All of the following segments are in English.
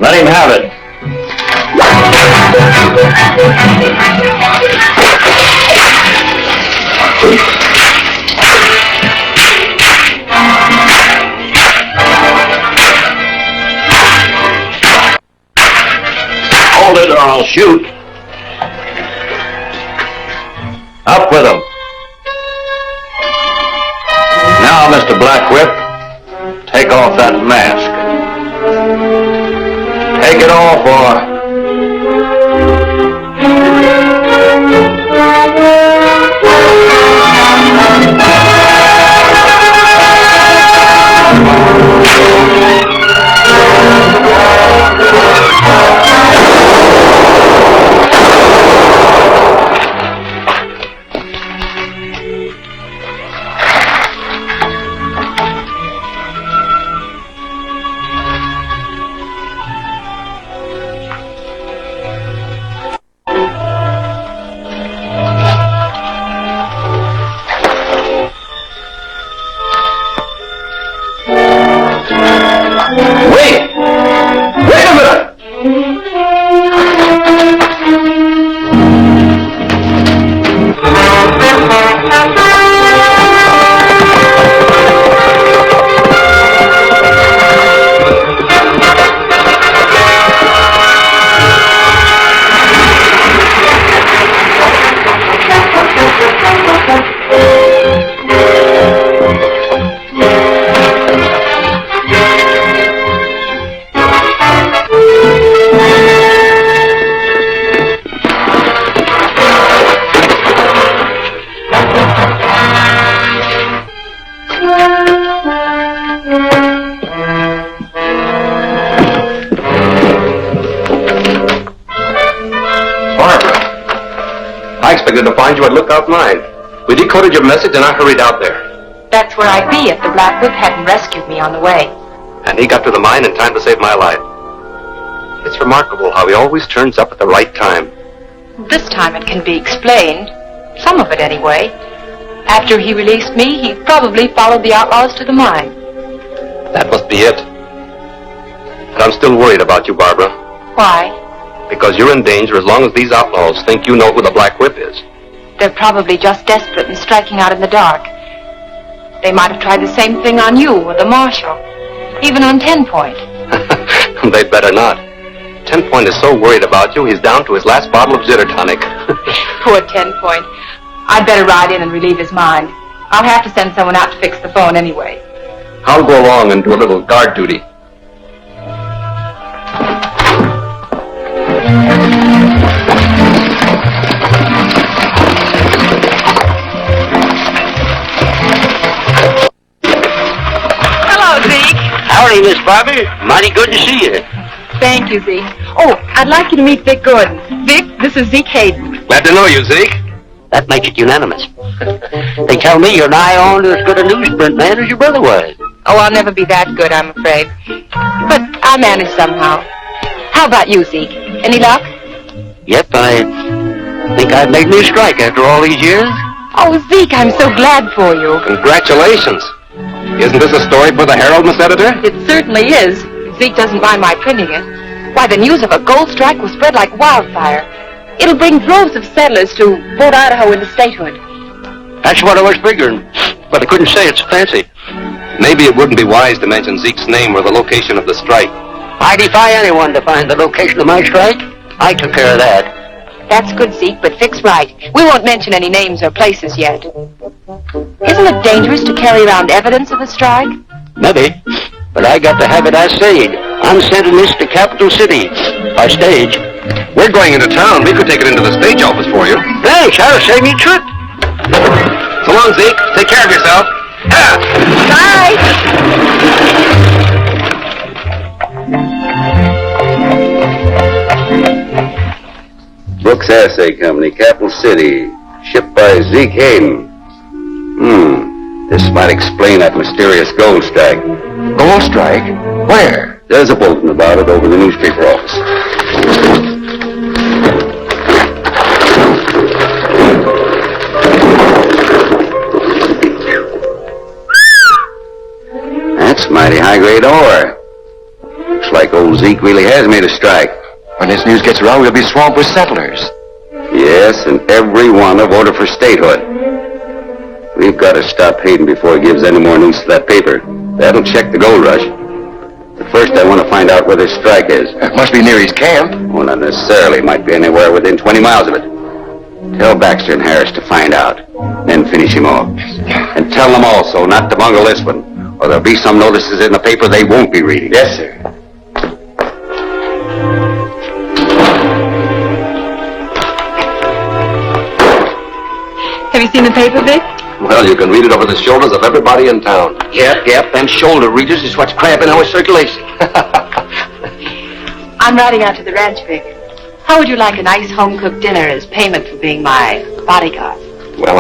Let him have it. Hold it or I'll shoot. Up with him. Now, Mr. Black Whip, take off that mask. Take it off or... To find you at Lookout 9. We decoded your message and I hurried out there. That's where I'd be if the Black Whip hadn't rescued me on the way. And he got to the mine in time to save my life. It's remarkable how he always turns up at the right time. This time it can be explained. Some of it, anyway. After he released me, he probably followed the outlaws to the mine. That must be it. But I'm still worried about you, Barbara. Why? Because you're in danger as long as these outlaws think you know who the Black Whip is. They're probably just desperate and striking out in the dark. They might have tried the same thing on you or the marshal. Even on 10 Point. They'd better not. 10 Point is so worried about you, he's down to his last bottle of zitter tonic. Poor 10 Point. I'd better ride in and relieve his mind. I'll have to send someone out to fix the phone anyway. I'll go along and do a little guard duty. Howdy, Miss Barbie. Mighty good to see you. Thank you, Zeke. Oh, I'd like you to meet Vic Gordon. Vic, this is Zeke Hayden. Glad to know you, Zeke. That makes it unanimous. They tell me you're nigh on to as good a newsprint man as your brother was. Oh, I'll never be that good, I'm afraid. But I'll manage somehow. How about you, Zeke? Any luck? Yep, I think I've made me a strike after all these years. Oh, Zeke, I'm so glad for you. Congratulations. Isn't this a story for the Herald, Miss Editor? It certainly is. Zeke doesn't mind my printing it. Why, the news of a gold strike will spread like wildfire. It'll bring droves of settlers to vote Idaho into statehood. That's what I was figuring, but I couldn't say it's fancy. Maybe it wouldn't be wise to mention Zeke's name or the location of the strike. I defy anyone to find the location of my strike. I took care of that. That's good, Zeke, but Vic's right. We won't mention any names or places yet. Isn't it dangerous to carry around evidence of the strike? Maybe, but I got to have it as said. I'm sending this to Capital City by stage. We're going into town. We could take it into the stage office for you. Thanks, that'll save me a trip. So long, Zeke. Take care of yourself. Bye. Brooks Assay Company, Capital City. Shipped by Zeke Hayden. This might explain that mysterious gold strike. Gold strike? Where? There's a bulletin about it over the newspaper office. That's mighty high-grade ore. Looks like old Zeke really has made a strike. When this news gets around, we'll be swamped with settlers. Yes, and every one have ordered for statehood. We've got to stop Hayden before he gives any more news to that paper. That'll check the gold rush. But first, I want to find out where this strike is. It must be near his camp. Well, not necessarily. Might be anywhere within 20 miles of it. Tell Baxter and Harris to find out. Then finish him off. And tell them also not to bungle this one, or there'll be some notices in the paper they won't be reading. Yes, sir. Have you seen the paper, Vic? Well, you can read it over the shoulders of everybody in town. Yep, them shoulder readers is what's cramping our circulation. I'm riding out to the ranch, Vic. How would you like a nice home-cooked dinner as payment for being my bodyguard? Well,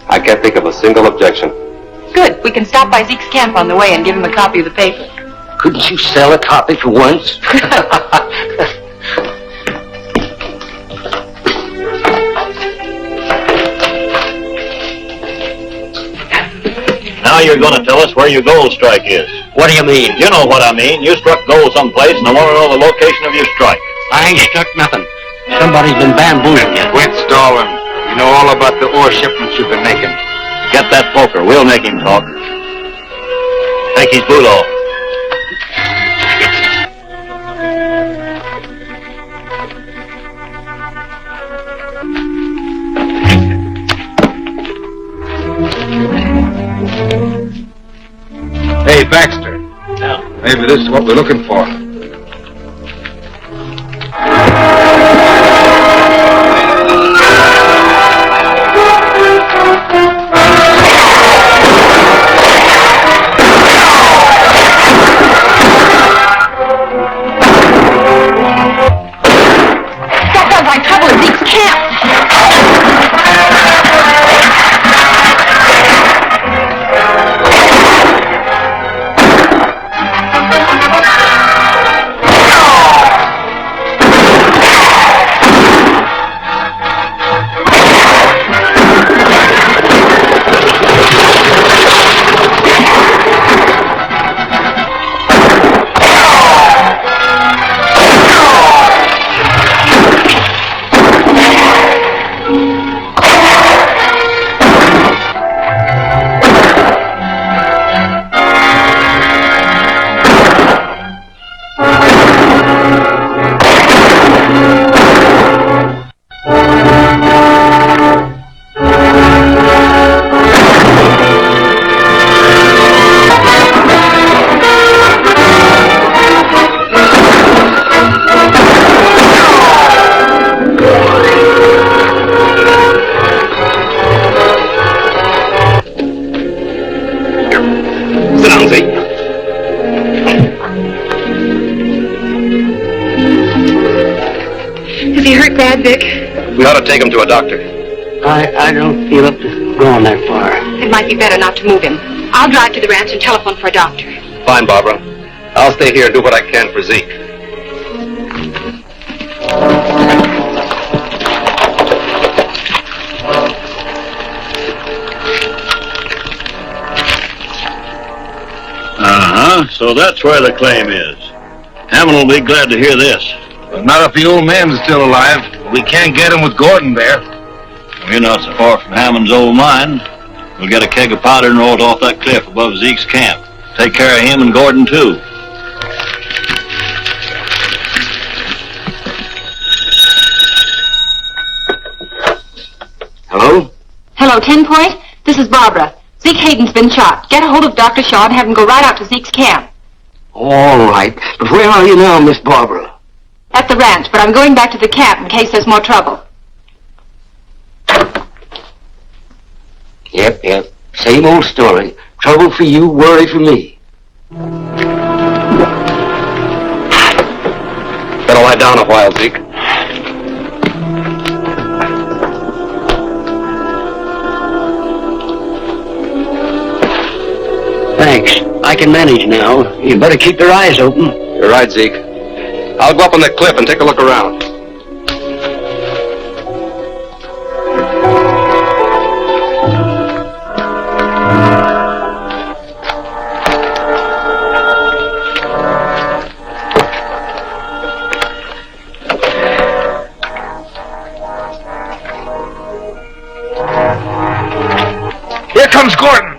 I can't think of a single objection. Good. We can stop by Zeke's camp on the way and give him a copy of the paper. Couldn't you sell a copy for once? Now you're going to tell us where your gold strike is. What do you mean? You know what I mean. You struck gold someplace, and I want to know the location of your strike. I ain't struck nothing. Somebody's been bamboozling you. Quit stalling. You know all about the ore shipments you've been making. Get that poker. We'll make him talk. Take his boot off. Hey, Baxter. Yeah. Maybe this is what we're looking for. That sounds like trouble in Zeke's camp. Is he hurt bad, Vic? We ought to take him to a doctor. I don't feel up to going that far. It might be better not to move him. I'll drive to the ranch and telephone for a doctor. Fine, Barbara. I'll stay here and do what I can for Zeke. So that's where the claim is. Hammond will be glad to hear this. But not if the old man's still alive. We can't get him with Gordon there. We're not so far from Hammond's old mine. We'll get a keg of powder and roll it off that cliff above Zeke's camp. Take care of him and Gordon, too. Hello? Hello, 10 Point. This is Barbara. Zeke Hayden's been shot. Get a hold of Dr. Shaw and have him go right out to Zeke's camp. All right. But where are you now, Miss Barbara? At the ranch, but I'm going back to the camp in case there's more trouble. Yep. Same old story. Trouble for you, worry for me. Better lie down a while, Zeke. Thanks. I can manage now. You better keep your eyes open. You're right, Zeke. I'll go up on the cliff and take a look around. comes Gordon.